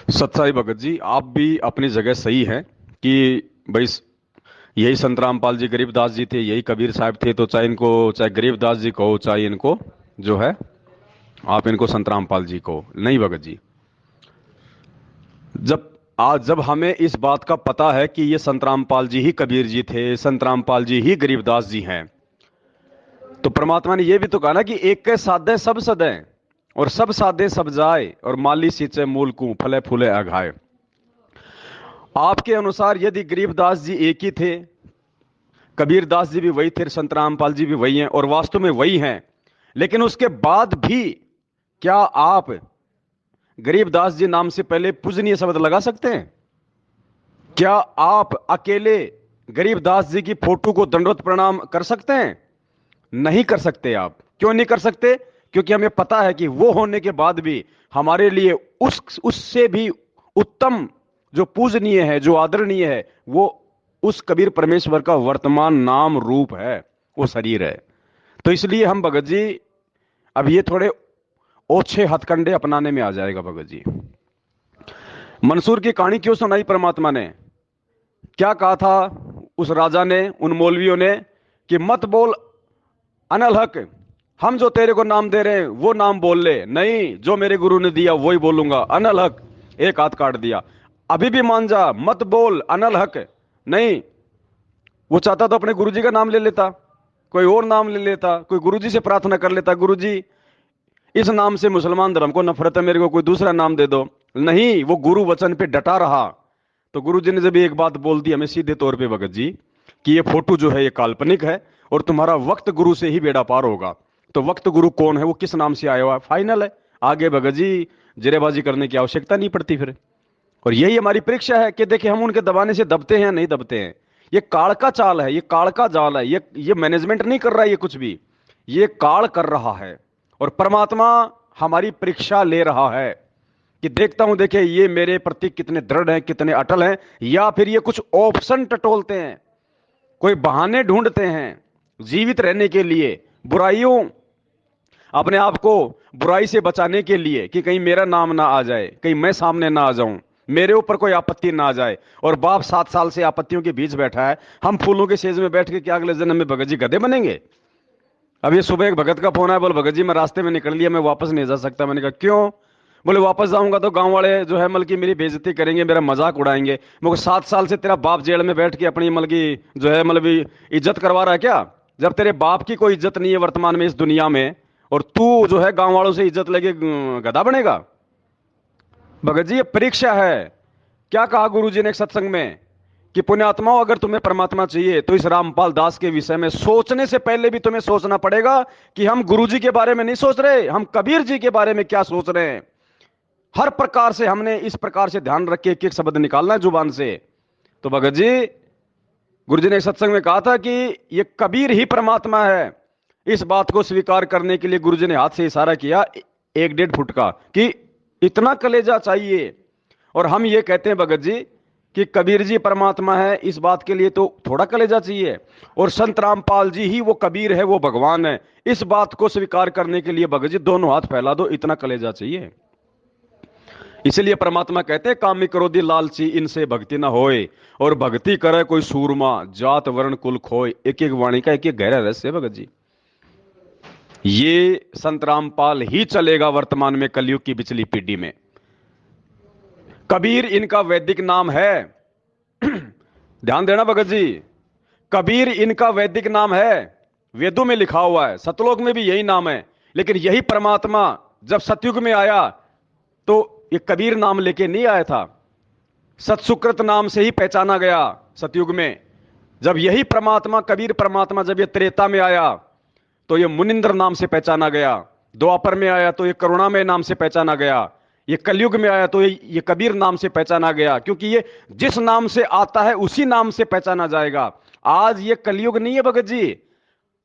सत्साई भगत जी, आप भी अपनी जगह सही हैं कि भाई यही संत रामपाल जी गरीबदास जी थे, यही कबीर साहब थे, तो चाहे गरीबदास जी कहो, चाहे इनको जो है आप इनको संत रामपाल जी कहो। नहीं भगत जी, जब हमें इस बात का पता है कि ये संत रामपाल जी ही कबीर जी थे, संत रामपाल जी ही गरीबदास जी हैं, तो परमात्मा ने यह भी तो कहा ना कि एक के साधे सब सदै, और सब साधे सब जाए, और माली सींचे मूल को फले फूले अघाए। आपके अनुसार यदि गरीबदास जी एक ही थे, कबीरदास जी भी वही थे, संत रामपाल जी भी वही हैं, और वास्तव में वही हैं, लेकिन उसके बाद भी क्या आप गरीबदास जी नाम से पहले पूजनीय शब्द लगा सकते हैं? क्या आप अकेले गरीबदास जी की फोटो को दंडवत प्रणाम कर सकते हैं? नहीं कर सकते। आप क्यों नहीं कर सकते? क्योंकि हमें पता है कि वो होने के बाद भी हमारे लिए उससे भी उत्तम, जो पूजनीय है, जो आदरणीय है, वो उस कबीर परमेश्वर का वर्तमान नाम रूप है, वो शरीर है। तो इसलिए हम भगत जी अब ये थोड़े ओछे हथकंडे अपनाने में आ जाएगा भगत जी। मंसूर की कहानी क्यों सुनाई परमात्मा ने? क्या कहा था उस राजा ने, उन मौलवियों ने, कि मत बोल अनल हक, हम जो तेरे को नाम दे रहे हैं वो नाम बोल ले। नहीं, जो मेरे गुरु ने दिया वही बोलूंगा, अनल हक। एक हाथ काट दिया। अभी भी मान जा, मत बोल अनल हक। नहीं, वो चाहता तो अपने गुरुजी का नाम ले लेता, कोई और नाम ले लेता, कोई गुरुजी से प्रार्थना कर लेता, गुरुजी इस नाम से मुसलमान धर्म को नफरत है, मेरे को कोई दूसरा नाम दे दो। नहीं, वो गुरु वचन पे डटा रहा। तो गुरुजी ने जब एक बात बोल दी हमें सीधे तौर पे भगत जी, कि ये फोटो जो है ये काल्पनिक है, और तुम्हारा वक्त गुरु से ही बेड़ा पार होगा। तो वक्त गुरु कौन है, वो किस नाम से आया हुआ है, फाइनल है। आगे भगत जी जिरेबाजी करने की आवश्यकता नहीं पड़ती फिर। और यही हमारी परीक्षा है कि देखिए हम उनके दबाने से दबते हैं या नहीं दबते हैं। ये काल का चाल है, ये काल का जाल है, ये मैनेजमेंट नहीं कर रहा है ये कुछ भी, ये काल कर रहा है। और परमात्मा हमारी परीक्षा ले रहा है कि देखता हूं, देखे ये मेरे प्रति कितने दृढ़ हैं, कितने अटल हैं, या फिर ये कुछ ऑप्शन टटोलते हैं, कोई बहाने ढूंढते हैं जीवित रहने के लिए, बुराइयों, अपने आप को बुराई से बचाने के लिए, कि कहीं मेरा नाम ना आ जाए, कहीं मैं सामने ना आ जाऊं, मेरे ऊपर कोई आपत्ति ना आ जाए। और बाप 7 साल से आपत्तियों के बीच बैठा है, हम फूलों के सेज में बैठ के क्या अगले जन्म में भगत जी गधे बनेंगे? अब ये सुबह एक भगत का फोन आया, बोल भगत जी मैं रास्ते में निकल लिया, मैं वापस नहीं जा सकता। मैंने कहा क्यों? बोले वापस जाऊंगा तो गांव वाले जो है की मेरी बेइज्जती करेंगे, मेरा मजाक उड़ाएंगे। मुझे 7 साल से तेरा बाप जेल में बैठ के अपनी की जो है इज्जत करवा रहा है क्या? जब तेरे बाप की कोई इज्जत नहीं है वर्तमान में इस दुनिया में, और तू जो है गांव वालों से इज्जत लेके गधा बनेगा? भगत जी ये परीक्षा है। क्या कहा गुरु जी ने एक सत्संग में, कि पुण्यात्माओं अगर तुम्हें परमात्मा चाहिए तो इस रामपाल दास के विषय में सोचने से पहले भी तुम्हें सोचना पड़ेगा कि हम गुरु जी के बारे में नहीं सोच रहे, हम कबीर जी के बारे में क्या सोच रहे हैं। हर प्रकार से हमने इस प्रकार से ध्यान रख के एक एक शब्द निकालना है जुबान से। तो भगत जी गुरु जी ने एक सत्संग में कहा था कि ये कबीर ही परमात्मा है। इस बात को स्वीकार करने के लिए गुरु जी ने हाथ से इशारा किया 1-1.5 फुट का, कि इतना कलेजा चाहिए। और हम ये कहते हैं भगत जी कि कबीर जी परमात्मा है, इस बात के लिए तो थोड़ा कलेजा चाहिए। और संत रामपाल जी ही वो कबीर है, वो भगवान है, इस बात को स्वीकार करने के लिए भगत जी दोनों हाथ फैला दो, इतना कलेजा चाहिए। इसलिए परमात्मा कहते हैं कामी क्रोधी लालची इनसे भक्ति ना होए, और भक्ति करे कोई सूरमा जात वर्ण कुल खोए। एक एक वाणी का एक एक गहरा रहस्य है भगत जी। ये संत रामपाल ही चलेगा वर्तमान में कलयुग की पिछली पीढ़ी में। कबीर इनका वैदिक नाम है। ध्यान देना भगत जी, कबीर इनका वैदिक नाम है, वेदों में लिखा हुआ है, सतलोक में भी यही नाम है। लेकिन यही परमात्मा जब सतयुग में आया तो ये कबीर नाम लेके नहीं आया था, सतसुकृत नाम से ही पहचाना गया सतयुग में। जब यही परमात्मा कबीर परमात्मा जब ये त्रेता में आया तो ये मुनिंद्र नाम से पहचाना गया, द्वापर में आया तो ये करुणामय नाम से पहचाना गया, ये कलयुग में आया तो ये कबीर नाम से पहचाना गया। क्योंकि ये जिस नाम से आता है उसी नाम से पहचाना जाएगा। आज ये कलयुग नहीं है भगत जी,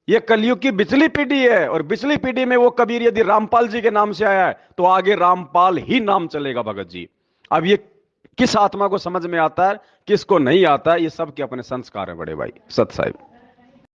ये कलयुग की बिचली पीढ़ी है, और बिचली पीढ़ी में वो कबीर यदि रामपाल जी के नाम से आया है तो आगे रामपाल ही नाम चलेगा भगत जी। अब ये किस आत्मा को समझ में आता है, किसको नहीं आता है, ये सब के अपने संस्कार है बड़े भाई। सत साहिब।